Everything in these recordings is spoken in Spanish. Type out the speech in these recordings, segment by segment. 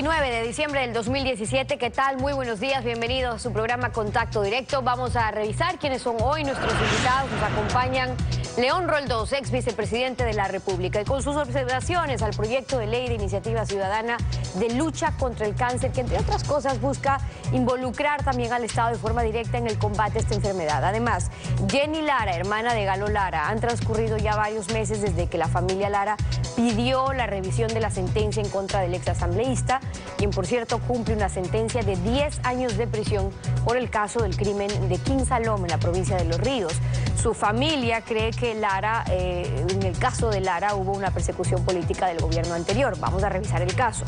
29 de diciembre del 2017. ¿Qué tal? Muy buenos días, bienvenidos a su programa Contacto Directo. Vamos a revisar quiénes son hoy nuestros invitados. Nos acompañan León Roldós, ex vicepresidente de la República, y con sus observaciones al proyecto de ley de iniciativa ciudadana de lucha contra el cáncer, que entre otras cosas busca involucrar también al Estado de forma directa en el combate a esta enfermedad. Además, Jenny Lara, hermana de Galo Lara. Han transcurrido ya varios meses desde que la familia Lara pidió la revisión de la sentencia en contra del exasambleísta, quien por cierto cumple una sentencia de 10 años de prisión por el caso del crimen de King Salom en la provincia de Los Ríos. Su familia cree que Lara, en el caso de Lara, hubo una persecución política del gobierno anterior. Vamos a revisar el caso.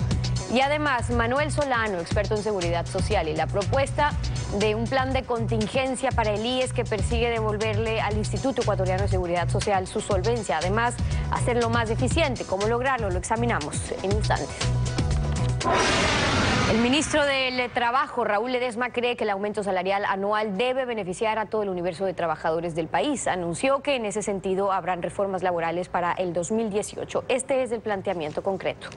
Y además, Manuel Solano, experto en seguridad social, y la propuesta de un plan de contingencia para el IES que persigue devolverle al Instituto Ecuatoriano de Seguridad Social su solvencia. Además, hacerlo más eficiente. ¿Cómo lograrlo? Lo examinamos en instantes. El ministro del Trabajo, Raúl Ledesma, cree que el aumento salarial anual debe beneficiar a todo el universo de trabajadores del país. Anunció que en ese sentido habrán reformas laborales para el 2018. Este es el planteamiento concreto.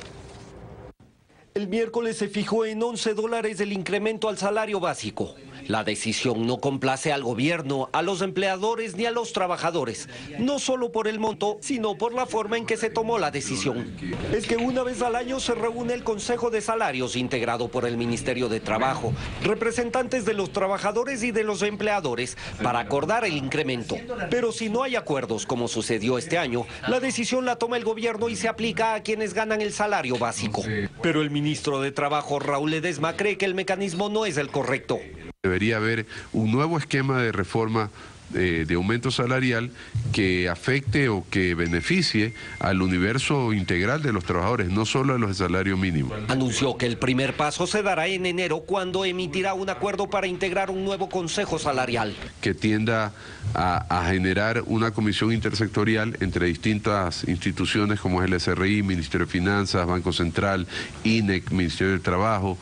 El miércoles se fijó en $11 el incremento al salario básico. La decisión no complace al gobierno, a los empleadores ni a los trabajadores, no solo por el monto, sino por la forma en que se tomó la decisión. Es que una vez al año se reúne el Consejo de Salarios integrado por el Ministerio de Trabajo, representantes de los trabajadores y de los empleadores para acordar el incremento. Pero si no hay acuerdos, como sucedió este año, la decisión la toma el gobierno y se aplica a quienes ganan el salario básico. Pero el ministro de Trabajo, Raúl Ledesma, cree que el mecanismo no es el correcto. Debería haber un nuevo esquema de reforma de aumento salarial que afecte o que beneficie al universo integral de los trabajadores, no solo a los de salario mínimo. Anunció que el primer paso se dará en enero, cuando emitirá un acuerdo para integrar un nuevo consejo salarial. Que tienda a generar una comisión intersectorial entre distintas instituciones como es el SRI, Ministerio de Finanzas, Banco Central, INEC, Ministerio del Trabajo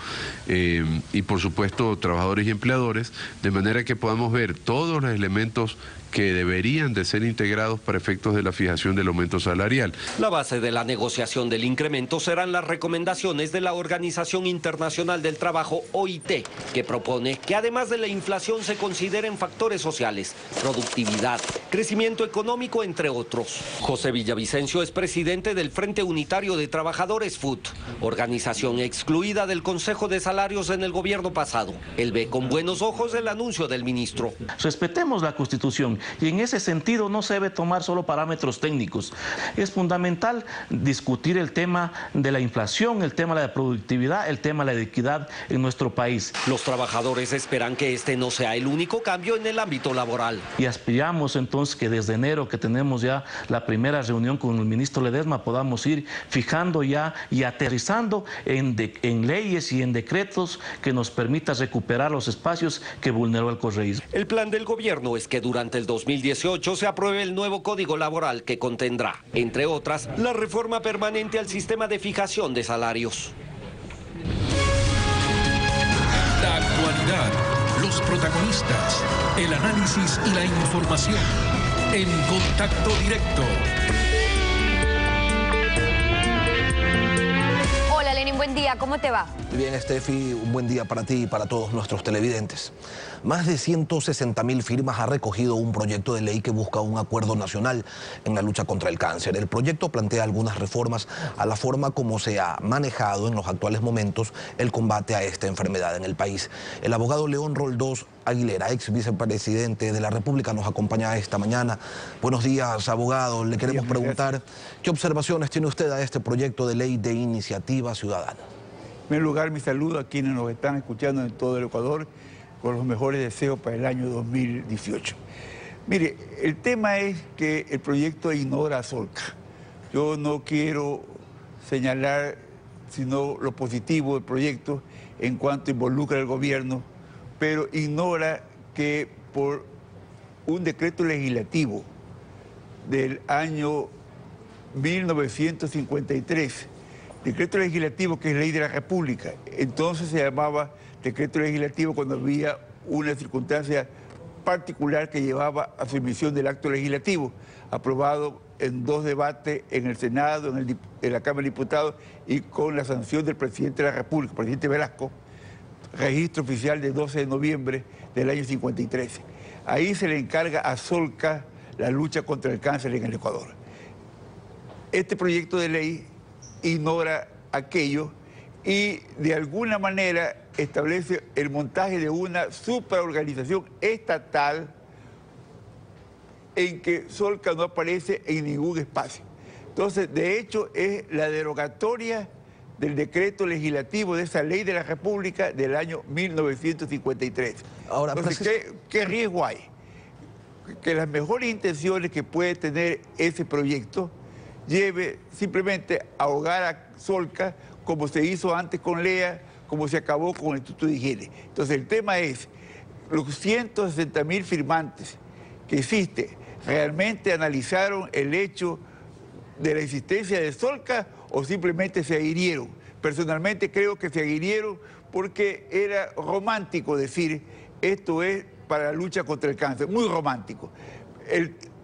y por supuesto trabajadores y empleadores, de manera que podamos ver todos los elementos que deberían de ser integrados para efectos de la fijación del aumento salarial. La base de la negociación del incremento serán las recomendaciones de la Organización Internacional del Trabajo, OIT, que propone que además de la inflación se consideren factores sociales, productividad, crecimiento económico, entre otros. José Villavicencio es presidente del Frente Unitario de Trabajadores FUT, organización excluida del Consejo de Salarios en el gobierno pasado. Él ve con buenos ojos el anuncio del ministro. Respetemos la Constitución. Y en ese sentido no se debe tomar solo parámetros técnicos. Es fundamental discutir el tema de la inflación, el tema de la productividad, el tema de la equidad en nuestro país. Los trabajadores esperan que este no sea el único cambio en el ámbito laboral. Y aspiramos entonces que desde enero, que tenemos ya la primera reunión con el ministro Ledesma, podamos ir fijando ya y aterrizando en leyes y en decretos que nos permita recuperar los espacios que vulneró el correísmo. El plan del gobierno es que durante el 2018 se apruebe el nuevo Código Laboral que contendrá, entre otras, la reforma permanente al sistema de fijación de salarios. La actualidad, los protagonistas, el análisis y la información en Contacto Directo. Hola Lenin, buen día, ¿cómo te va? Bien, Steffi, un buen día para ti y para todos nuestros televidentes. Más de 160.000 firmas ha recogido un proyecto de ley que busca un acuerdo nacional en la lucha contra el cáncer. El proyecto plantea algunas reformas a la forma como se ha manejado en los actuales momentos el combate a esta enfermedad en el país. El abogado León Roldós Aguilera, ex vicepresidente de la República, nos acompaña esta mañana. Buenos días, abogado. Le queremos preguntar, ¿qué observaciones tiene usted a este proyecto de ley de iniciativa ciudadana? En primer lugar, mi saludo a quienes nos están escuchando en todo el Ecuador, con los mejores deseos para el año 2018. Mire, el tema es que el proyecto ignora a Solca. Yo no quiero señalar sino lo positivo del proyecto en cuanto involucra al gobierno, pero ignora que por un decreto legislativo del año 1953, decreto legislativo que es ley de la República, entonces se llamaba decreto legislativo cuando había una circunstancia particular que llevaba a su emisión del acto legislativo, aprobado en 2 debates en el Senado, en la Cámara de Diputados y con la sanción del presidente de la República, el presidente Velasco, registro oficial de 12 de noviembre del año 53. Ahí se le encarga a Solca la lucha contra el cáncer en el Ecuador. Este proyecto de ley ignora aquello y de alguna manera establece el montaje de una supraorganización estatal en que Solca no aparece en ningún espacio. Entonces, de hecho, es la derogatoria del decreto legislativo de esa ley de la República del año 1953. Ahora, entonces, ¿qué riesgo hay? Que las mejores intenciones que puede tener ese proyecto lleve simplemente a ahogar a Solca, como se hizo antes con LEA, como se acabó con el Instituto de Higiene. Entonces, el tema es, los 160.000 firmantes que existen, ¿realmente analizaron el hecho de la existencia de Solca o simplemente se adhirieron? Personalmente creo que se adhirieron porque era romántico decir esto es para la lucha contra el cáncer, muy romántico.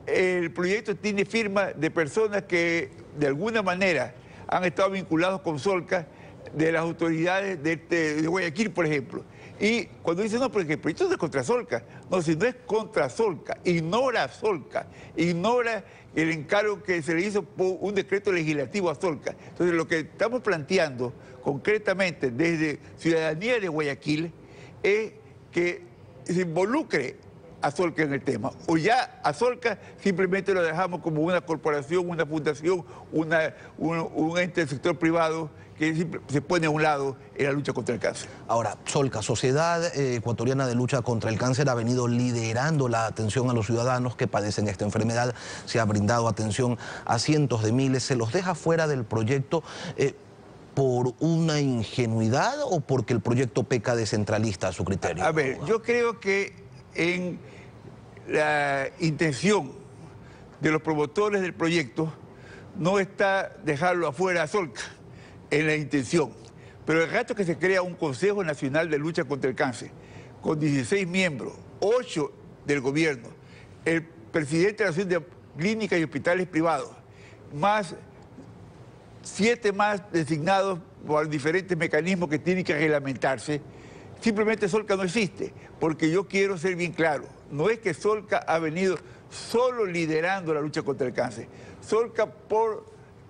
El proyecto tiene firma de personas que de alguna manera han estado vinculados con Solca, de las autoridades de Guayaquil, por ejemplo. Y cuando dicen, no, porque el proyecto no es contra Solca. No, si no es contra Solca, ignora a Solca, ignora el encargo que se le hizo por un decreto legislativo a Solca. Entonces, lo que estamos planteando concretamente desde Ciudadanía de Guayaquil es que se involucre a Solca en el tema. O ya a Solca simplemente lo dejamos como una corporación, una fundación, un ente del sector privado que se pone a un lado en la lucha contra el cáncer. Ahora, Solca, Sociedad Ecuatoriana de Lucha contra el Cáncer, ha venido liderando la atención a los ciudadanos que padecen esta enfermedad. Se ha brindado atención a cientos de miles. ¿Se los deja fuera del proyecto por una ingenuidad o porque el proyecto peca de centralista a su criterio? A ver, yo creo que en la intención de los promotores del proyecto no está dejarlo afuera a Solca, en la intención. Pero el rato que se crea un Consejo Nacional de Lucha contra el Cáncer, con 16 miembros, 8 del gobierno, el presidente de la Asociación de Clínicas y Hospitales Privados, más 7 más designados por diferentes mecanismos que tienen que reglamentarse, simplemente Solca no existe, porque yo quiero ser bien claro, no es que Solca ha venido solo liderando la lucha contra el cáncer. Solca, por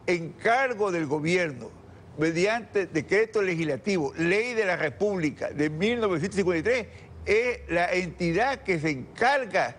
encargo del gobierno, mediante decreto legislativo, ley de la República de 1953, es la entidad que se encarga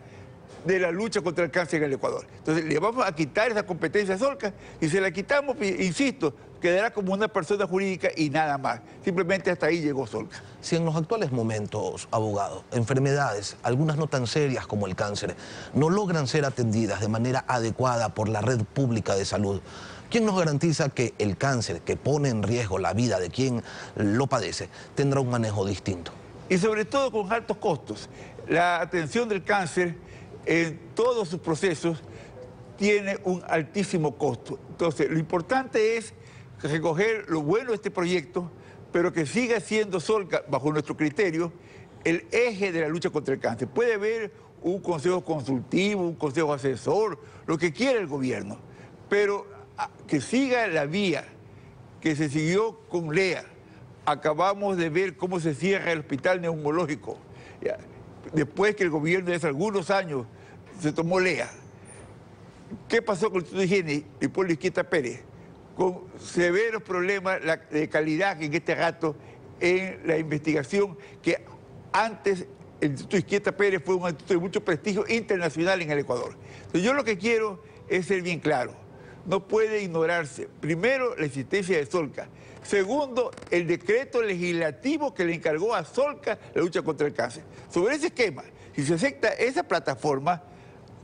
de la lucha contra el cáncer en el Ecuador. Entonces, le vamos a quitar esa competencia a Solca y si la quitamos, insisto, quedará como una persona jurídica y nada más. Simplemente hasta ahí llegó Solca. Si en los actuales momentos, abogado, enfermedades, algunas no tan serias como el cáncer, no logran ser atendidas de manera adecuada por la red pública de salud, ¿quién nos garantiza que el cáncer, que pone en riesgo la vida de quien lo padece, tendrá un manejo distinto? Y sobre todo con altos costos. La atención del cáncer en todos sus procesos tiene un altísimo costo. Entonces, lo importante es recoger lo bueno de este proyecto, pero que siga siendo Solca, bajo nuestro criterio, el eje de la lucha contra el cáncer. Puede haber un consejo consultivo, un consejo asesor, lo que quiera el gobierno, pero que siga la vía que se siguió con LEA. Acabamos de ver cómo se cierra el hospital neumológico, después que el gobierno de hace algunos años se tomó LEA. ¿Qué pasó con el Instituto de Higiene y Polo Izquieta Pérez? Con severos problemas de calidad en este rato en la investigación, que antes el Instituto Izquieta Pérez fue un instituto de mucho prestigio internacional en el Ecuador. Entonces, yo lo que quiero es ser bien claro. No puede ignorarse, primero, la existencia de Solca. Segundo, el decreto legislativo que le encargó a Solca la lucha contra el cáncer. Sobre ese esquema, si se acepta esa plataforma,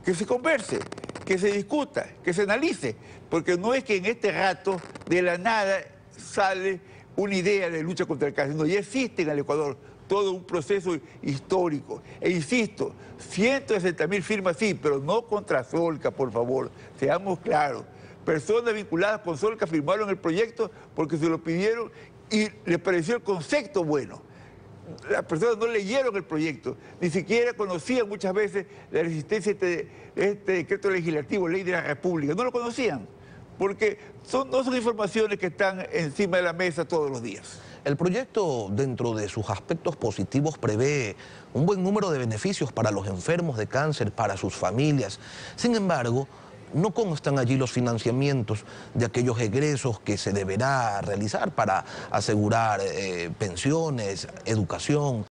que se converse, que se discuta, que se analice, porque no es que en este rato de la nada sale una idea de lucha contra el cáncer, no, ya existe en el Ecuador todo un proceso histórico. E insisto, 160.000 firmas sí, pero no contra Solca, por favor, seamos claros. Personas vinculadas con Solca firmaron el proyecto porque se lo pidieron y les pareció el concepto bueno. las personas no leyeron el proyecto, ni siquiera conocían muchas veces la existencia de este decreto legislativo, ley de la República, no lo conocían, porque no son informaciones que están encima de la mesa todos los días. El proyecto, dentro de sus aspectos positivos, prevé un buen número de beneficios para los enfermos de cáncer, para sus familias. Sin embargo, no constan allí los financiamientos de aquellos egresos que se deberá realizar para asegurar pensiones, educación.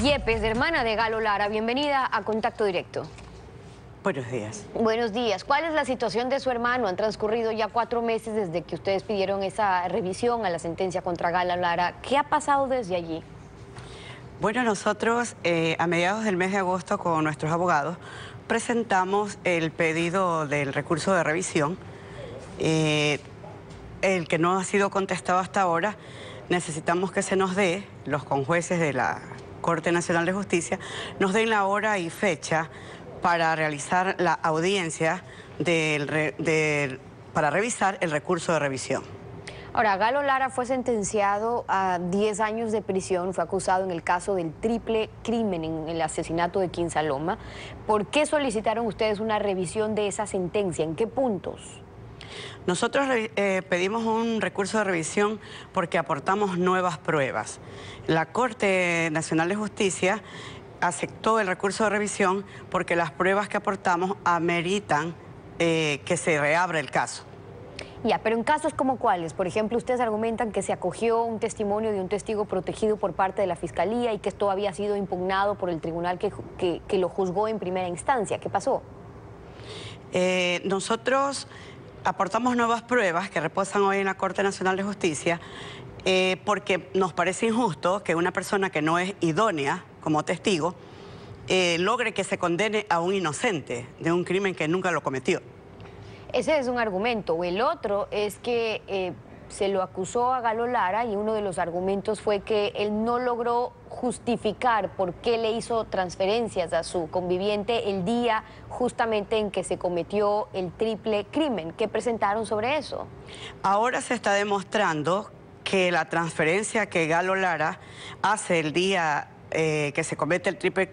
Yepes, hermana de Galo Lara. Bienvenida a Contacto Directo. Buenos días. Buenos días. ¿Cuál es la situación de su hermano? Han transcurrido ya 4 meses desde que ustedes pidieron esa revisión a la sentencia contra Galo Lara. ¿Qué ha pasado desde allí? Bueno, nosotros a mediados del mes de agosto con nuestros abogados presentamos el pedido del recurso de revisión, el que no ha sido contestado hasta ahora. Necesitamos que se nos dé, los conjueces de la Corte Nacional de Justicia, nos den la hora y fecha para realizar la audiencia para revisar el recurso de revisión. Ahora, Galo Lara fue sentenciado a 10 años de prisión, fue acusado en el caso del triple crimen en el asesinato de Quinsaloma. ¿Por qué solicitaron ustedes una revisión de esa sentencia? ¿En qué puntos? Nosotros pedimos un recurso de revisión porque aportamos nuevas pruebas. La Corte Nacional de Justicia aceptó el recurso de revisión porque las pruebas que aportamos ameritan que se reabra el caso. Ya, pero en casos como cuáles, por ejemplo, ustedes argumentan que se acogió un testimonio de un testigo protegido por parte de la Fiscalía y que esto había sido impugnado por el tribunal que lo juzgó en primera instancia. ¿Qué pasó? Nosotros aportamos nuevas pruebas que reposan hoy en la Corte Nacional de Justicia porque nos parece injusto que una persona que no es idónea como testigo logre que se condene a un inocente de un crimen que nunca lo cometió. Ese es un argumento. El otro es que se lo acusó a Galo Lara y uno de los argumentos fue que él no logró justificar por qué le hizo transferencias a su conviviente el día justamente en que se cometió el triple crimen. ¿Qué presentaron sobre eso? Ahora se está demostrando que la transferencia que Galo Lara hace el día que se comete el triple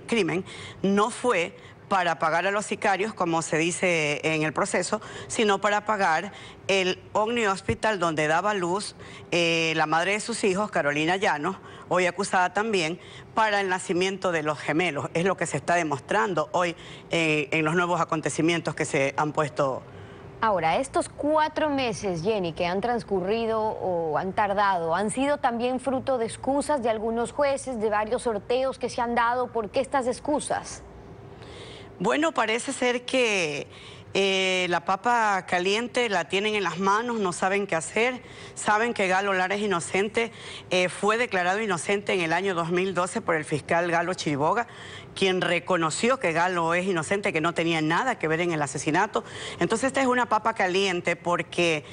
crimen no fue para pagar a los sicarios, como se dice en el proceso, sino para pagar el Omni Hospital donde daba luz la madre de sus hijos, Carolina Llanos, hoy acusada también, para el nacimiento de los gemelos. Es lo que se está demostrando hoy en los nuevos acontecimientos que se han puesto. Ahora, estos 4 meses, Jenny, que han transcurrido o han tardado, ¿han sido también fruto de excusas de algunos jueces, de varios sorteos que se han dado? ¿Por qué estas excusas? Bueno, parece ser que la papa caliente la tienen en las manos, no saben qué hacer, saben que Galo Lara es inocente, fue declarado inocente en el año 2012 por el fiscal Galo Chiriboga, quien reconoció que Galo es inocente, que no tenía nada que ver en el asesinato. Entonces esta es una papa caliente porque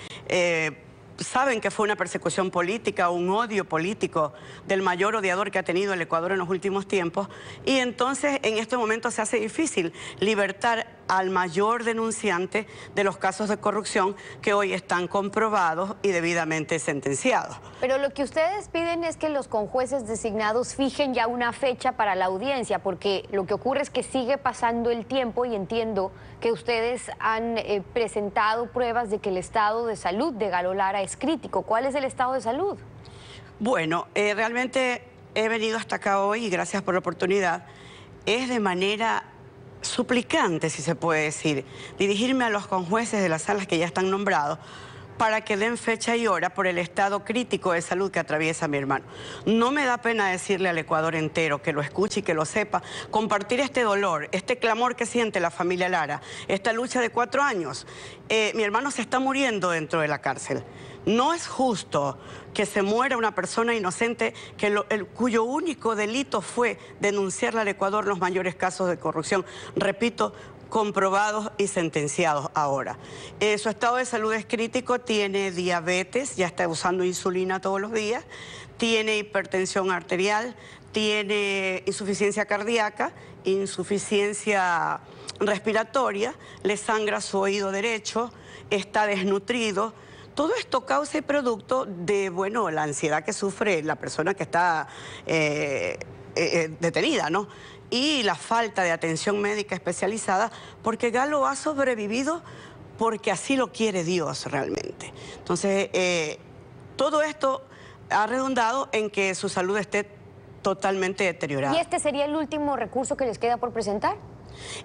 saben que fue una persecución política, un odio político del mayor odiador que ha tenido el Ecuador en los últimos tiempos, y entonces en este momento se hace difícil libertar al mayor denunciante de los casos de corrupción que hoy están comprobados y debidamente sentenciados. Pero lo que ustedes piden es que los conjueces designados fijen ya una fecha para la audiencia, porque lo que ocurre es que sigue pasando el tiempo y entiendo que ustedes han presentado pruebas de que el estado de salud de Galo Lara es crítico. ¿Cuál es el estado de salud? Bueno, realmente he venido hasta acá hoy y gracias por la oportunidad. Es de manera suplicante, si se puede decir, dirigirme a los conjueces de las salas que ya están nombrados para que den fecha y hora por el estado crítico de salud que atraviesa mi hermano. No me da pena decirle al Ecuador entero, que lo escuche y que lo sepa, compartir este dolor, este clamor que siente la familia Lara, esta lucha de 4 años. Mi hermano se está muriendo dentro de la cárcel. No es justo que se muera una persona inocente cuyo único delito fue denunciarle al Ecuador los mayores casos de corrupción. Repito, comprobados y sentenciados ahora. Su estado de salud es crítico, tiene diabetes, ya está usando insulina todos los días, tiene hipertensión arterial, tiene insuficiencia cardíaca, insuficiencia respiratoria, le sangra su oído derecho, está desnutrido. Todo esto causa y producto de, bueno, la ansiedad que sufre la persona que está detenida, ¿no? Y la falta de atención médica especializada, porque Galo ha sobrevivido porque así lo quiere Dios realmente. Entonces, todo esto ha redundado en que su salud esté totalmente deteriorada. ¿Y este sería el último recurso que les queda por presentar?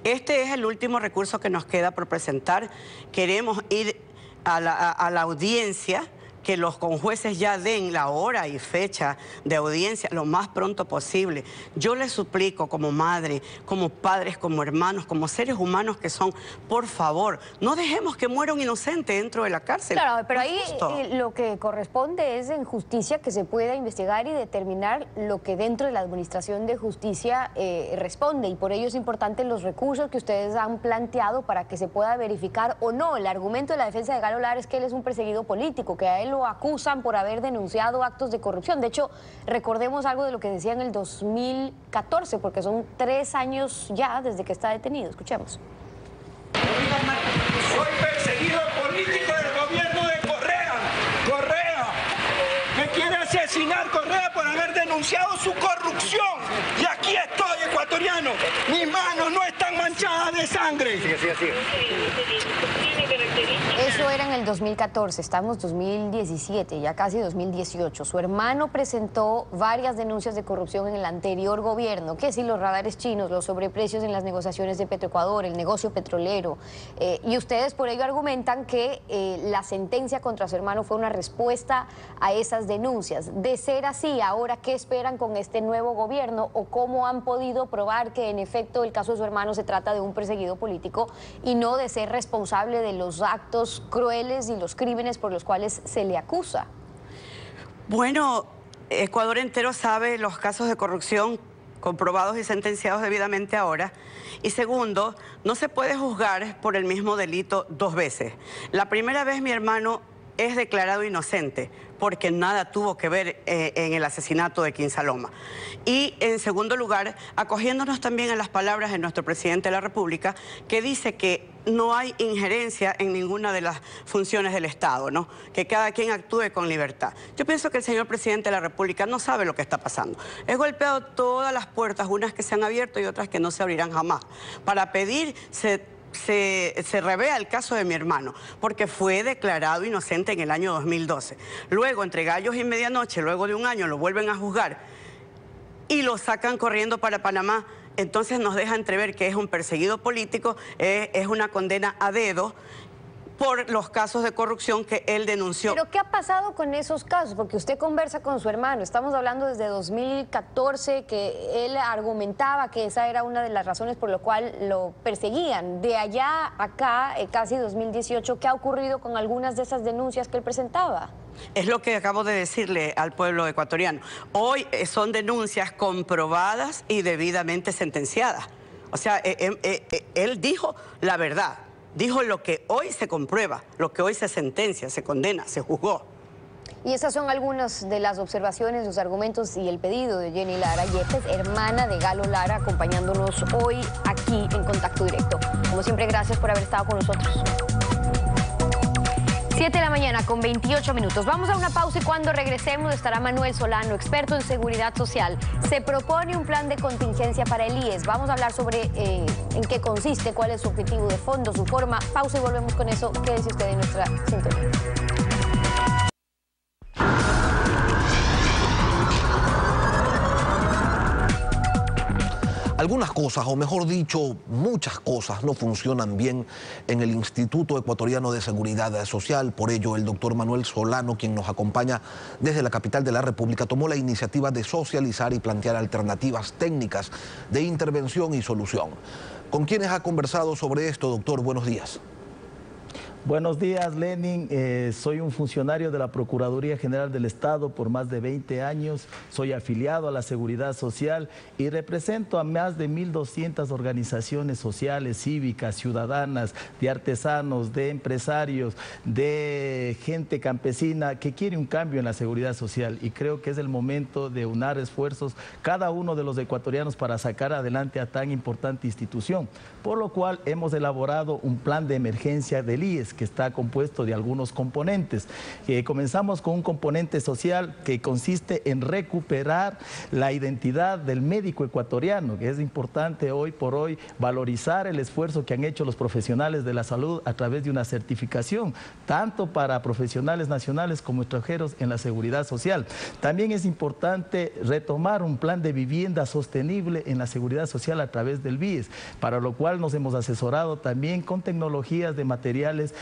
Este es el último recurso que nos queda por presentar. Queremos ir a la audiencia que los conjueces ya den la hora y fecha de audiencia lo más pronto posible. Yo les suplico como madre, como padres, como hermanos, como seres humanos que son, por favor, no dejemos que muera un inocente dentro de la cárcel. Claro, pero ahí lo que corresponde es en justicia que se pueda investigar y determinar lo que dentro de la Administración de Justicia responde, y por ello es importante los recursos que ustedes han planteado para que se pueda verificar o no. El argumento de la defensa de Galo Lara es que él es un perseguido político, que a él lo acusan por haber denunciado actos de corrupción. De hecho, recordemos algo de lo que decía en el 2014, porque son 3 años ya desde que está detenido. Escuchemos. Soy perseguido político del gobierno de Correa. Correa me quiere asesinar, Correa, por haber denunciado su corrupción. Y aquí estoy, ecuatoriano. Mis manos no están manchadas de sangre. Sigue. Eso era en el 2014, estamos 2017, ya casi 2018. Su hermano presentó varias denuncias de corrupción en el anterior gobierno, que si los radares chinos, los sobreprecios en las negociaciones de Petroecuador, el negocio petrolero, y ustedes por ello argumentan que la sentencia contra su hermano fue una respuesta a esas denuncias. De ser así, ahora, ¿qué esperan con este nuevo gobierno o cómo han podido probar que en efecto el caso de su hermano se trata de un perseguido político y no de ser responsable de los actos crueles y los crímenes por los cuales se le acusa? Bueno, Ecuador entero sabe los casos de corrupción comprobados y sentenciados debidamente ahora. Y segundo, no se puede juzgar por el mismo delito 2 veces. La primera vez mi hermano es declarado inocente porque nada tuvo que ver en el asesinato de Quinsaloma. Y en segundo lugar, acogiéndonos también a las palabras de nuestro presidente de la República, que dice que no hay injerencia en ninguna de las funciones del Estado, ¿no? Que cada quien actúe con libertad. Yo pienso que el señor presidente de la República no sabe lo que está pasando. He golpeado todas las puertas, unas que se han abierto y otras que no se abrirán jamás, para pedir se revea el caso de mi hermano, porque fue declarado inocente en el año 2012. Luego, entre gallos y medianoche, luego de un año, lo vuelven a juzgar y lo sacan corriendo para Panamá. Entonces nos deja entrever que es un perseguido político, es una condena a dedo por los casos de corrupción que él denunció. ¿Pero qué ha pasado con esos casos? Porque usted conversa con su hermano, estamos hablando desde 2014, que él argumentaba que esa era una de las razones por lo cual lo perseguían. De allá acá, casi 2018, ¿qué ha ocurrido con algunas de esas denuncias que él presentaba? Es lo que acabo de decirle al pueblo ecuatoriano. Hoy son denuncias comprobadas y debidamente sentenciadas. O sea, él dijo la verdad. Dijo lo que hoy se comprueba, lo que hoy se sentencia, se condena, se juzgó. Y esas son algunas de las observaciones, los argumentos y el pedido de Jenny Lara Yepes, hermana de Galo Lara, acompañándonos hoy aquí en Contacto Directo. Como siempre, gracias por haber estado con nosotros. 7 de la mañana con 28 minutos. Vamos a una pausa y cuando regresemos estará Manuel Solano, experto en seguridad social. Se propone un plan de contingencia para el IES. Vamos a hablar sobre en qué consiste, cuál es su objetivo de fondo, su forma. Pausa y volvemos con eso. Quédese usted en nuestra sintonía. Algunas cosas, o mejor dicho, muchas cosas no funcionan bien en el Instituto Ecuatoriano de Seguridad Social. Por ello, el doctor Manuel Solano, quien nos acompaña desde la capital de la República, tomó la iniciativa de socializar y plantear alternativas técnicas de intervención y solución. ¿Con quiénes ha conversado sobre esto, doctor? Buenos días. Buenos días, Lenin. Soy un funcionario de la Procuraduría General del Estado por más de 20 años. Soy afiliado a la Seguridad Social y represento a más de 1.200 organizaciones sociales, cívicas, ciudadanas, de artesanos, de empresarios, de gente campesina que quiere un cambio en la seguridad social. Y creo que es el momento de unar esfuerzos cada uno de los ecuatorianos para sacar adelante a tan importante institución. Por lo cual hemos elaborado un plan de emergencia del IES, que está compuesto de algunos componentes. Comenzamos con un componente social que consiste en recuperar la identidad del médico ecuatoriano, que es importante hoy por hoy valorizar el esfuerzo que han hecho los profesionales de la salud a través de una certificación, tanto para profesionales nacionales como extranjeros en la seguridad social. También es importante retomar un plan de vivienda sostenible en la seguridad social a través del BIES, para lo cual nos hemos asesorado también con tecnologías de materiales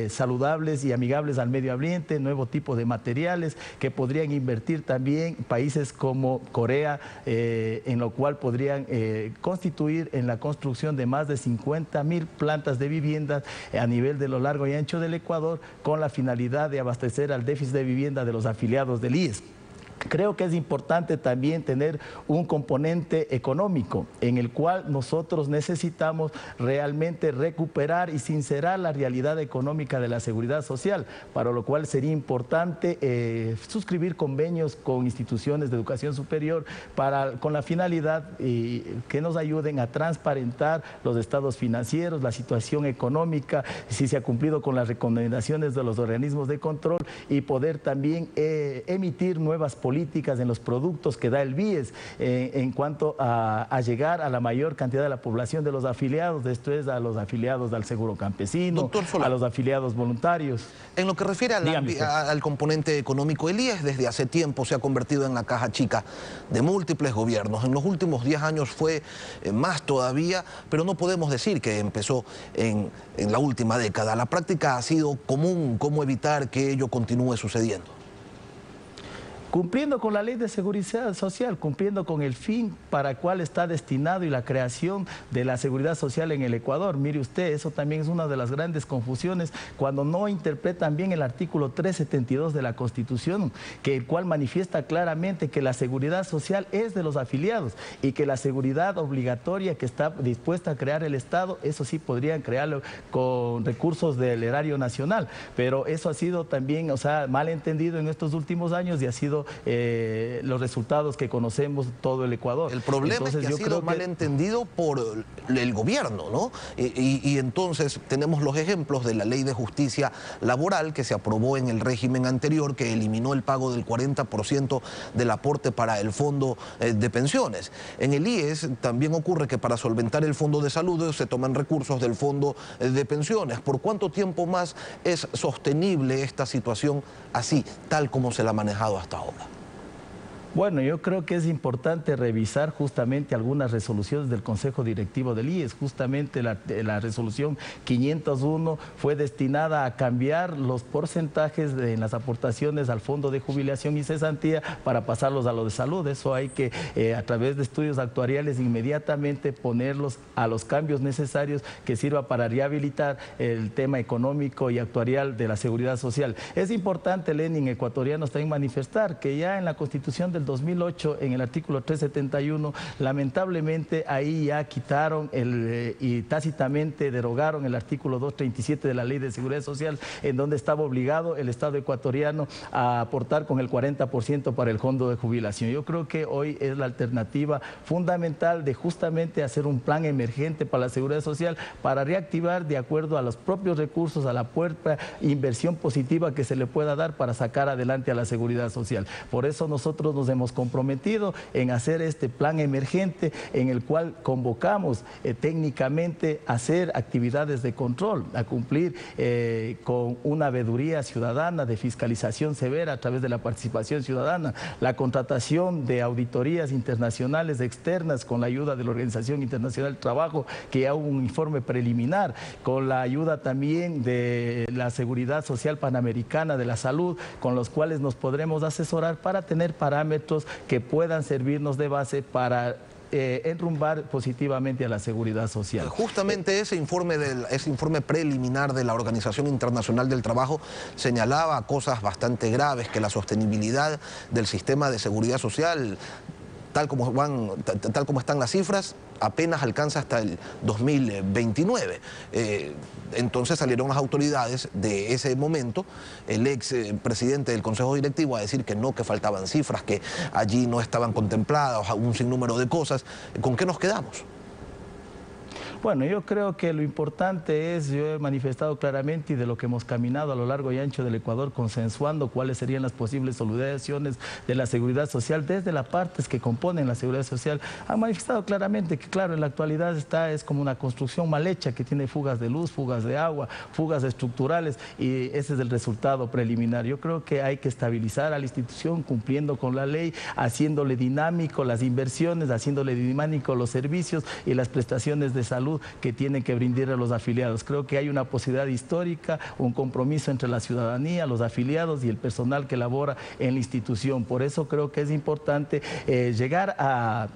saludables y amigables al medio ambiente, nuevo tipo de materiales que podrían invertir también países como Corea, en lo cual podrían constituir en la construcción de más de 50.000 plantas de viviendas a nivel de lo largo y ancho del Ecuador, con la finalidad de abastecer al déficit de vivienda de los afiliados del IES. Creo que es importante también tener un componente económico en el cual nosotros necesitamos realmente recuperar y sincerar la realidad económica de la seguridad social, para lo cual sería importante suscribir convenios con instituciones de educación superior con la finalidad que nos ayuden a transparentar los estados financieros, la situación económica, si se ha cumplido con las recomendaciones de los organismos de control y poder también emitir nuevas políticas en los productos que da el BIES en cuanto a llegar a la mayor cantidad de la población de los afiliados, esto es a los afiliados al seguro campesino, a los afiliados voluntarios. En lo que refiere al componente económico, el IES desde hace tiempo se ha convertido en la caja chica de múltiples gobiernos. En los últimos 10 años fue más todavía, pero no podemos decir que empezó en la última década. La práctica ha sido común. ¿Cómo evitar que ello continúe sucediendo? Cumpliendo con la ley de seguridad social, cumpliendo con el fin para el cual está destinado y la creación de la seguridad social en el Ecuador. Mire usted, eso también es una de las grandes confusiones cuando no interpretan bien el artículo 372 de la Constitución, el cual manifiesta claramente que la seguridad social es de los afiliados y que la seguridad obligatoria que está dispuesta a crear el Estado, eso sí podrían crearlo con recursos del erario nacional, pero eso ha sido también, mal entendido en estos últimos años y ha sido los resultados que conocemos todo el Ecuador. El problema es que ha sido mal entendido por el gobierno, ¿no? Y entonces tenemos los ejemplos de la Ley de Justicia Laboral que se aprobó en el régimen anterior, que eliminó el pago del 40% del aporte para el fondo de pensiones. En el IES también ocurre que para solventar el fondo de salud se toman recursos del fondo de pensiones. ¿Por cuánto tiempo más es sostenible esta situación así, tal como se la ha manejado hasta ahora? Bueno, yo creo que es importante revisar justamente algunas resoluciones del Consejo Directivo del IES. Justamente la resolución 501 fue destinada a cambiar los porcentajes en las aportaciones al Fondo de Jubilación y Cesantía para pasarlos a lo de salud. Eso hay que, a través de estudios actuariales, inmediatamente ponerlos a los cambios necesarios que sirva para rehabilitar el tema económico y actuarial de la seguridad social. Es importante, Lenin, ecuatorianos, también manifestar que ya en la Constitución del 2008, en el artículo 371, lamentablemente ahí ya quitaron y tácitamente derogaron el artículo 237 de la Ley de Seguridad Social, en donde estaba obligado el Estado ecuatoriano a aportar con el 40% para el fondo de jubilación. Yo creo que hoy es la alternativa fundamental de justamente hacer un plan emergente para la seguridad social, para reactivar de acuerdo a los propios recursos, a la puerta inversión positiva que se le pueda dar para sacar adelante a la seguridad social. Por eso nosotros nos hemos comprometido en hacer este plan emergente en el cual convocamos técnicamente a hacer actividades de control, a cumplir con una veeduría ciudadana de fiscalización severa a través de la participación ciudadana, la contratación de auditorías internacionales externas con la ayuda de la Organización Internacional del Trabajo, que ya hubo un informe preliminar, con la ayuda también de la Seguridad Social Panamericana de la Salud, con los cuales nos podremos asesorar para tener parámetros que puedan servirnos de base para enrumbar positivamente a la seguridad social. Justamente ese informe preliminar de la Organización Internacional del Trabajo señalaba cosas bastante graves, que la sostenibilidad del sistema de seguridad social, tal como están las cifras, apenas alcanza hasta el 2029. Entonces salieron las autoridades de ese momento, el ex presidente del Consejo Directivo, a decir que no, que faltaban cifras, que allí no estaban contempladas, un sinnúmero de cosas. ¿Con qué nos quedamos? Bueno, yo creo que lo importante es, yo he manifestado claramente y de lo que hemos caminado a lo largo y ancho del Ecuador, consensuando cuáles serían las posibles soluciones de la seguridad social desde las partes que componen la seguridad social. Han manifestado claramente que, claro, en la actualidad es como una construcción mal hecha que tiene fugas de luz, fugas de agua, fugas estructurales, y ese es el resultado preliminar. Yo creo que hay que estabilizar a la institución cumpliendo con la ley, haciéndole dinámico las inversiones, haciéndole dinámico los servicios y las prestaciones de salud salud que tienen que brindarle a los afiliados. Creo que hay una posibilidad histórica, un compromiso entre la ciudadanía, los afiliados y el personal que labora en la institución. Por eso creo que es importante llegar a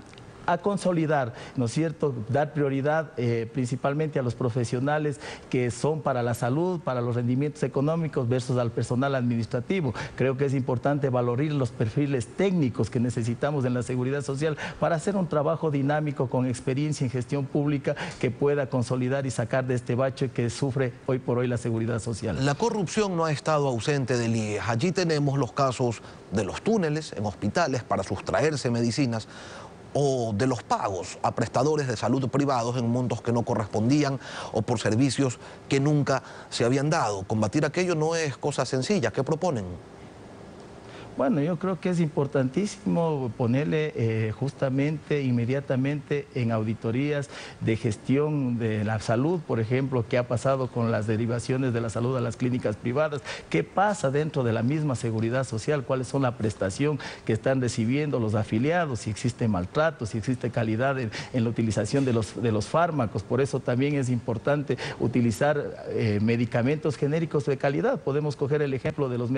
consolidar, ¿no es cierto?, dar prioridad principalmente a los profesionales que son para la salud, para los rendimientos económicos versus al personal administrativo. Creo que es importante valorar los perfiles técnicos que necesitamos en la seguridad social para hacer un trabajo dinámico con experiencia en gestión pública que pueda consolidar y sacar de este bache que sufre hoy por hoy la seguridad social. La corrupción no ha estado ausente del IES. Allí tenemos los casos de los túneles en hospitales para sustraerse medicinas, o de los pagos a prestadores de salud privados en montos que no correspondían o por servicios que nunca se habían dado. Combatir aquello no es cosa sencilla. ¿Qué proponen? Bueno, yo creo que es importantísimo ponerle justamente, inmediatamente en auditorías de gestión de la salud, por ejemplo, qué ha pasado con las derivaciones de la salud a las clínicas privadas, qué pasa dentro de la misma seguridad social, cuáles son la prestación que están recibiendo los afiliados, si existe maltrato, si existe calidad en la utilización de los fármacos. Por eso también es importante utilizar medicamentos genéricos de calidad. Podemos coger el ejemplo de los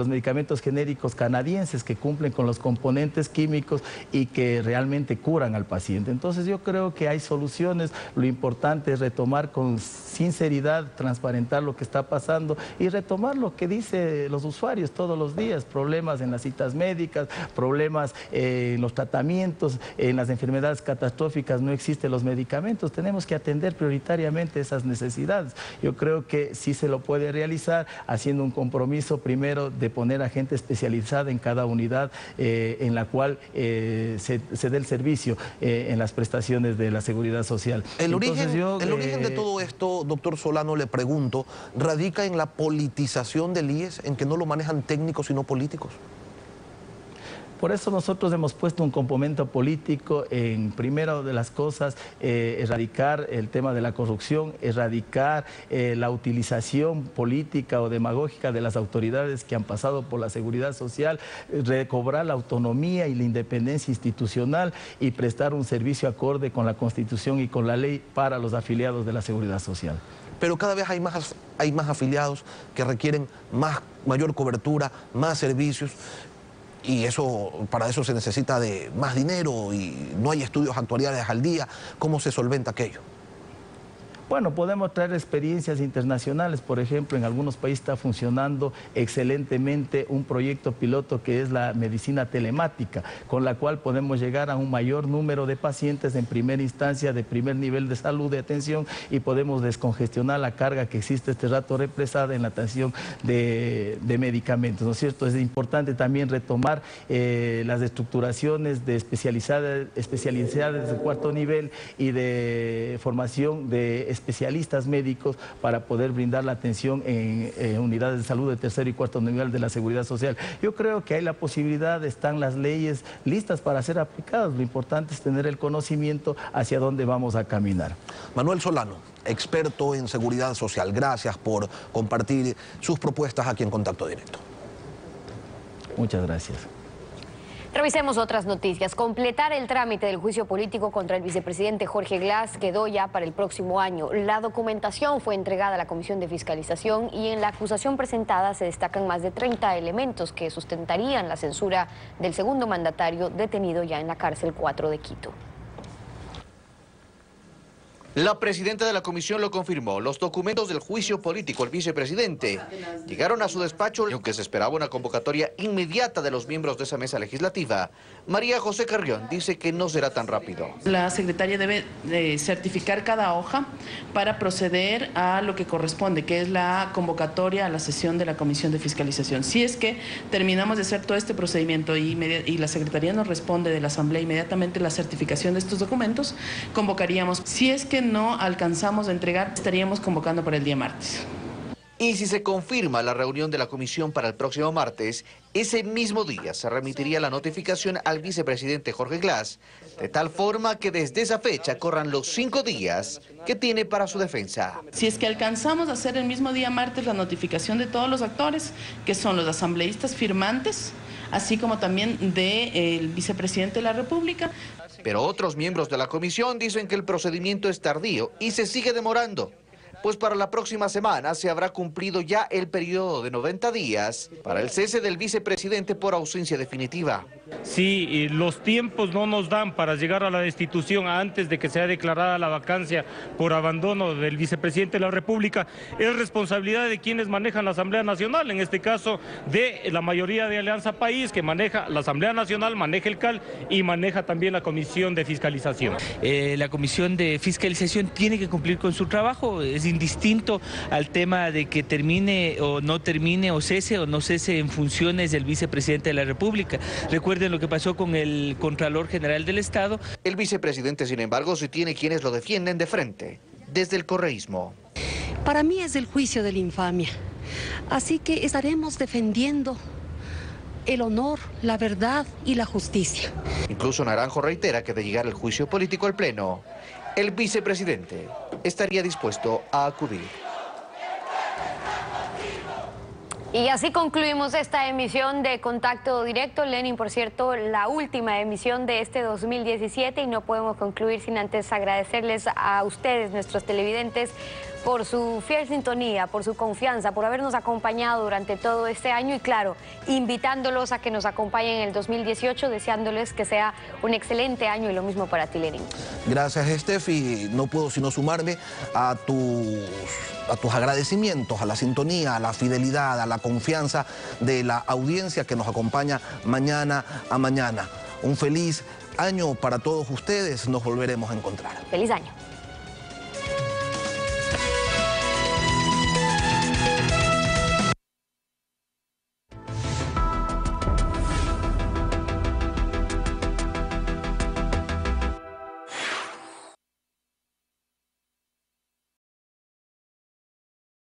medicamentos genéricos canadienses que cumplen con los componentes químicos y que realmente curan al paciente. Entonces yo creo que hay soluciones. Lo importante es retomar con sinceridad, transparentar lo que está pasando y retomar lo que dicen los usuarios todos los días: problemas en las citas médicas, problemas en los tratamientos, en las enfermedades catastróficas no existen los medicamentos. Tenemos que atender prioritariamente esas necesidades. Yo creo que sí se lo puede realizar haciendo un compromiso primero de poner a gente especializada en cada unidad en la cual se dé el servicio en las prestaciones de la seguridad social. El origen de todo esto, doctor Solano, le pregunto, radica en la politización del IES, en que no lo manejan técnicos sino políticos. Por eso nosotros hemos puesto un componente político en, primero de las cosas, erradicar el tema de la corrupción, erradicar la utilización política o demagógica de las autoridades que han pasado por la seguridad social, recobrar la autonomía y la independencia institucional y prestar un servicio acorde con la Constitución y con la ley para los afiliados de la seguridad social. Pero cada vez hay más afiliados que requieren mayor cobertura, más servicios. Y para eso se necesita de más dinero y no hay estudios actuariales al día. ¿Cómo se solventa aquello? Bueno, podemos traer experiencias internacionales. Por ejemplo, en algunos países está funcionando excelentemente un proyecto piloto que es la medicina telemática, con la cual podemos llegar a un mayor número de pacientes en primera instancia, de primer nivel de salud, de atención, y podemos descongestionar la carga que existe este rato represada en la atención de medicamentos, ¿no es cierto? Es importante también retomar las estructuraciones de especializadas de cuarto nivel y de formación de especialistas médicos para poder brindar la atención en unidades de salud de tercer y cuarto nivel de la seguridad social. Yo creo que hay la posibilidad, están las leyes listas para ser aplicadas. Lo importante es tener el conocimiento hacia dónde vamos a caminar. Manuel Solano, experto en seguridad social, gracias por compartir sus propuestas aquí en Contacto Directo. Muchas gracias. Revisemos otras noticias. Completar el trámite del juicio político contra el vicepresidente Jorge Glass quedó ya para el próximo año. La documentación fue entregada a la Comisión de Fiscalización y en la acusación presentada se destacan más de 30 elementos que sustentarían la censura del segundo mandatario detenido ya en la cárcel 4 de Quito. La presidenta de la comisión lo confirmó. Los documentos del juicio político al vicepresidente llegaron a su despacho y aunque se esperaba una convocatoria inmediata de los miembros de esa mesa legislativa, María José Carrión dice que no será tan rápido. La secretaria debe certificar cada hoja para proceder a lo que corresponde, que es la convocatoria a la sesión de la comisión de fiscalización. Si es que terminamos de hacer todo este procedimiento y la secretaría nos responde de la asamblea inmediatamente la certificación de estos documentos, convocaríamos. Si es que no alcanzamos a entregar, estaríamos convocando para el día martes. Y si se confirma la reunión de la comisión para el próximo martes, ese mismo día se remitiría la notificación al vicepresidente Jorge Glass, de tal forma que desde esa fecha corran los 5 días que tiene para su defensa. Si es que alcanzamos a hacer el mismo día martes la notificación de todos los actores, que son los asambleístas firmantes, así como también del vicepresidente de la República. Pero otros miembros de la comisión dicen que el procedimiento es tardío y se sigue demorando, pues para la próxima semana se habrá cumplido ya el periodo de 90 días para el cese del vicepresidente por ausencia definitiva. Si los tiempos no nos dan para llegar a la destitución antes de que sea declarada la vacancia por abandono del vicepresidente de la República, es responsabilidad de quienes manejan la Asamblea Nacional, en este caso de la mayoría de Alianza País, que maneja la Asamblea Nacional, maneja el CAL y maneja también la Comisión de Fiscalización. La Comisión de Fiscalización tiene que cumplir con su trabajo, es indistinto al tema de que termine o no termine o cese o no cese en funciones del vicepresidente de la República. Recuerden lo que pasó con el Contralor General del Estado. El vicepresidente, sin embargo, sí tiene quienes lo defienden de frente, desde el correísmo. Para mí es el juicio de la infamia, así que estaremos defendiendo el honor, la verdad y la justicia. Incluso Naranjo reitera que de llegar el juicio político al Pleno, el vicepresidente estaría dispuesto a acudir. Y así concluimos esta emisión de Contacto Directo. Lenin, por cierto, la última emisión de este 2017 y no podemos concluir sin antes agradecerles a ustedes, nuestros televidentes, por su fiel sintonía, por su confianza, por habernos acompañado durante todo este año y claro, invitándolos a que nos acompañen en el 2018, deseándoles que sea un excelente año y lo mismo para ti, Lenin. Gracias, Steffi. No puedo sino sumarme a tus agradecimientos, a la sintonía, a la fidelidad, a la confianza de la audiencia que nos acompaña mañana a mañana. Un feliz año para todos ustedes, nos volveremos a encontrar. Feliz año.